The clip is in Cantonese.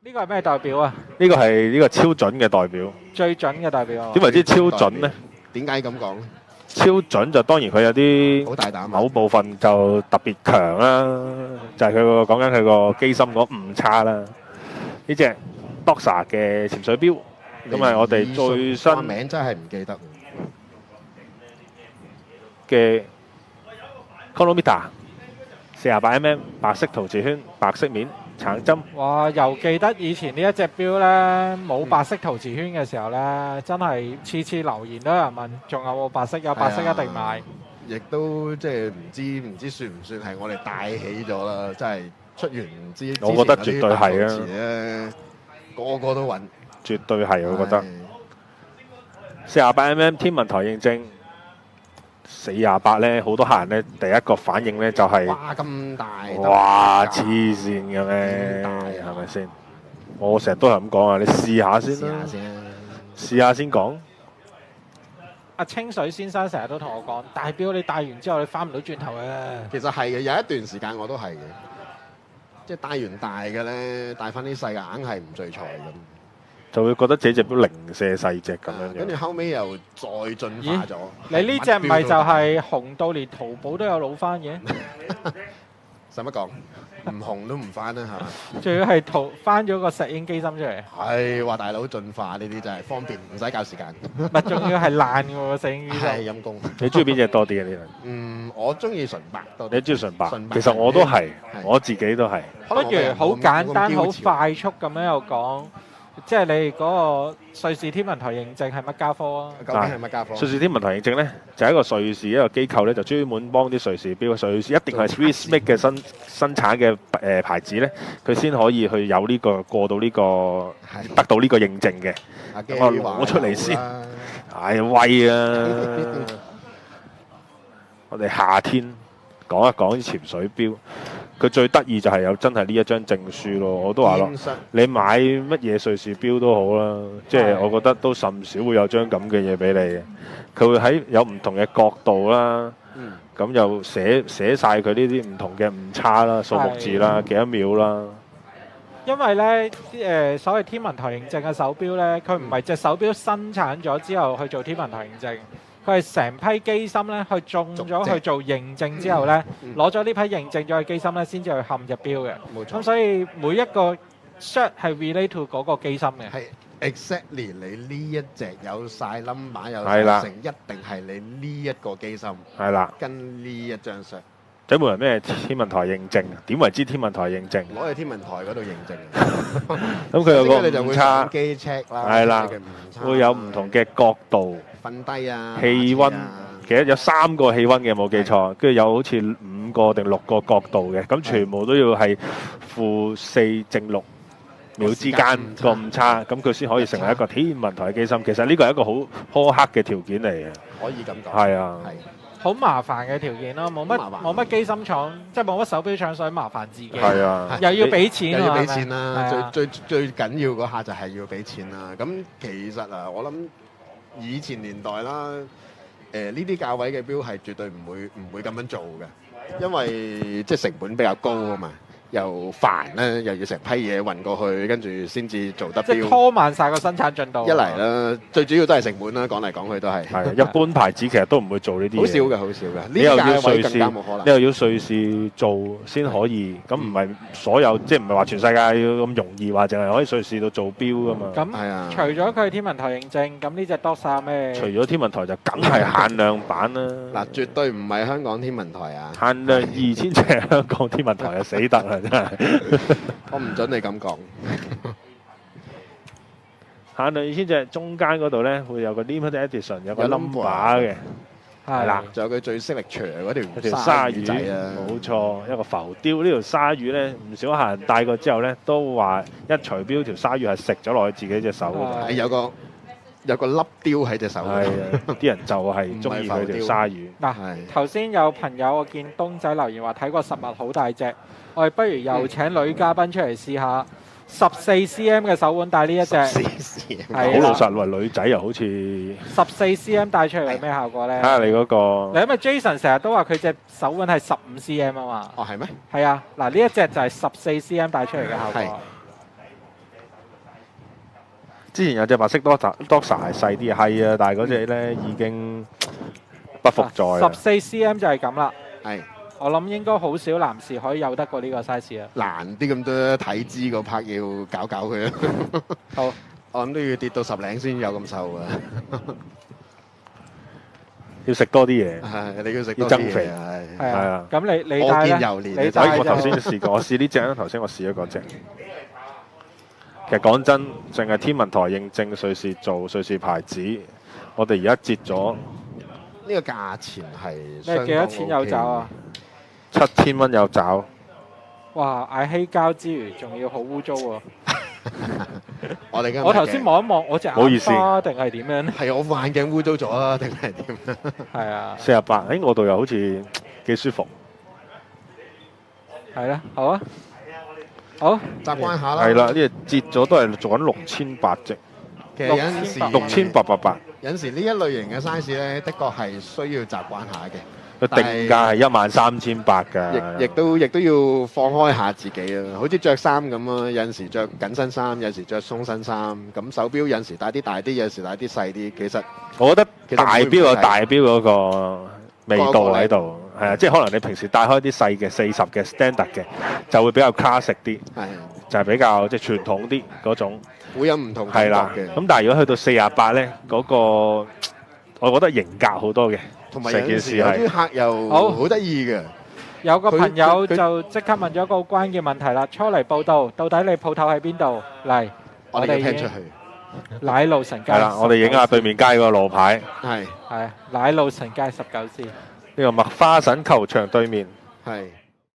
呢個係咩代表啊？呢個係呢個超準嘅代表。最準嘅代表啊？點為之超準呢？點解咁講咧？超準就當然佢有好啲大膽啊！某部分就特別強啦，就係佢個講緊佢個機芯嗰誤差啦。呢隻 Doxa 嘅潛水錶，咁係我哋最新話名真係唔記得。嘅 Chronometer 48mm 白色陶瓷圈，白色面，橙針。哇！又記得以前呢一隻錶呢，冇白色陶瓷圈嘅時候呢，真係次次留言都有人問，仲有冇白色？有白色一定買。亦都即係唔知算唔算係我哋帶起咗啦？真係出完唔知。我覺得絕對係啊！個個都揾，絕對係我覺得。48mm 天文台認證。428咧，好多客人咧，第一個反應咧就係、哇咁大！哇黐線嘅咩？係咪先？我成日都係咁講啊！你試下先啦，試下先講。阿清水先生成日都同我講，大錶你戴完之後你翻唔到轉頭嘅。其實係嘅，有一段時間我都係嘅，即係戴完大嘅咧，戴翻啲細嘅硬係唔聚財咁。就會覺得自己隻錶零舍細隻咁樣。跟住後尾又再進化咗。你呢隻唔係就係紅到連淘寶都有老翻嘅？使乜講？唔紅都唔翻啦，係嘛？仲要係翻咗個石英機芯出嚟。係話大佬進化呢啲真係方便，唔使教時間。唔係，仲要係爛嘅喎石英機芯。係陰公。你中意邊隻多啲嘅呢兩？我中意純白多啲。你中意純白？其實我都係，我自己都係。不如好簡單、好快速咁樣又講。即係你嗰個瑞士天文台認證係乜家科啊？究竟係乜家科？瑞士天文台認證咧，就係一個瑞士一個機構咧，就專門幫啲瑞士錶，瑞士一定係 Swiss Make 嘅生產嘅牌子咧，佢先可以去有呢個過到呢個得到呢個認證嘅。我攞出嚟先，係威啊！我哋夏天講一講啲潛水錶。佢最得意就係有真係呢一張證書咯，我都話咯，你買乜嘢瑞士錶都好啦，即係我覺得都甚少會有張咁嘅嘢俾你嘅。佢會喺有唔同嘅角度啦，咁又寫晒佢呢啲唔同嘅誤差啦、數目字啦、幾多秒啦。因為呢所謂天文台認證嘅手錶呢，佢唔係隻手錶生產咗之後去做天文台認證。佢係成批機芯咧，去中咗去做認證之後咧，攞咗呢批認證咗嘅機芯咧，先至去嵌入錶嘅。冇錯。咁所以每一個 cert 係 relate to 嗰個機芯嘅。係 exactly 你呢一隻有晒 number 有晒成，一定係你呢一個機芯。係啦。跟呢一張 cert。有冇人咩天文台認證？點為之天文台認證？攞去天文台嗰度認證。咁佢有個誤差。機 check 啦。係啦。會有唔同嘅角度。瞓低啊！氣温其實有3個氣温嘅，冇記錯，跟住有好似5個定6個角度嘅，咁全部都要係-4正6秒之間個誤差，咁佢先可以成為一個天文台嘅機芯。其實呢個係一個好苛刻嘅條件嚟嘅。可以咁講。係啊。好麻煩嘅條件咯，冇乜機芯廠，即係冇乜手錶廠想麻煩自己。係啊。又要俾錢。又要俾錢啦，最緊要嗰下就係要俾錢啦。咁其實啊，我諗以前年代啦，呢啲價位嘅錶係絕對唔會咁樣做嘅，因為即係成本比較高啊嘛，又煩咧，又要成批嘢運過去，跟住先至做得錶。即係拖慢曬個生產進度。一嚟啦，最主要都係成本啦，講嚟講去都係。係一般牌子其實都唔會做呢啲嘢。好少嘅，好少嘅。你又要瑞士，更加冇可能。你又要瑞士做先可以，咁唔係所有，即係唔係話全世界要咁容易話淨係可以瑞士度做錶噶嘛？咁係啊。除咗佢天文台認證，咁呢隻 Doxa 咩？除咗天文台就梗係限量版啦。嗱，絕對唔係香港天文台啊！限量2000隻香港天文台啊，死得啦真係！我唔準你咁講。限量2000隻，中間嗰度咧會有個 limited edition， 有個 number 嘅，係啦。仲有佢最識力長嗰條鯊魚仔啊！冇錯，一個浮雕。呢條鯊魚咧，唔少客人戴過之後咧，都話一除錶條鯊魚係食咗落去自己隻手嗰度。係有個粒雕喺隻手度。係啊，啲人就係中意佢條鯊魚。嗱，頭先有朋友我見東仔留言話睇過實物好大隻，我哋不如又請女嘉賓出嚟試下14cm 嘅手腕戴呢一隻。好老實喎，女仔又好似14cm 戴出嚟係咩效果咧？睇下你嗰個。你因為 Jason 成日都話佢隻手腕係15cm 啊嘛。哦，係咩？係啊，嗱呢一隻就係14cm 戴出嚟嘅效果。之前有隻白色 Doxa 係細啲係啊，但係嗰隻咧已經不復在啦。 14cm 就係咁啦。係我諗應該好少男士可以有得過呢個 size 啊。難啲咁多體脂嗰 part 要搞搞佢啊！好，我諗都要跌到10零先有咁瘦啊！要食多啲嘢，係你要食要增肥係係啊係啊。咁你我見帶咧？猶憐你帶我頭就先試過，我試呢只啦。頭先我試咗嗰只。其實講真，淨係天文台認證瑞士做瑞士牌子，我哋而家折咗呢個價錢係咩幾多錢有找啊？ 7000蚊有找。哇！嗌稀膠之餘，仲要好污糟喎！我哋今日我頭先望一望，我隻唔好意思眼花定係點樣咧？係我副眼鏡污糟咗啊，定係點？係啊， 48，喺我度又好似幾舒服。係啦，好啊，好習慣下啦。係啦，呢隻折咗都係做緊68隻，其實有陣時6888。有陣時呢一類型嘅 size 咧，的確係需要習慣下嘅。個定價係13800㗎。亦都要放開下自己啊！好似着衫咁啊，有陣時着緊身衫，有陣時着鬆身衫。咁手錶有陣時戴啲大啲，有陣時戴啲細啲。其實我覺得大錶有其實大錶嗰個味道喺度，係啊，即係可能你平時戴開啲細嘅40嘅 standard 嘅，就會比較 classic 啲，係就係比較即係傳統啲嗰種。會有唔同係啦，嘅。咁但係如果去到48咧，嗰個我覺得型格好多嘅，同埋成件事有啲係客又好好得意嘅。有個朋友佢就即刻問咗一個好關鍵問題啦，初嚟報道，到底你鋪頭喺邊度？嚟，我哋要聽出去。奶路臣街。係啦，我哋影下對面街嗰個路牌，係係奶路臣街19C。呢個麥花臣球場對面。係。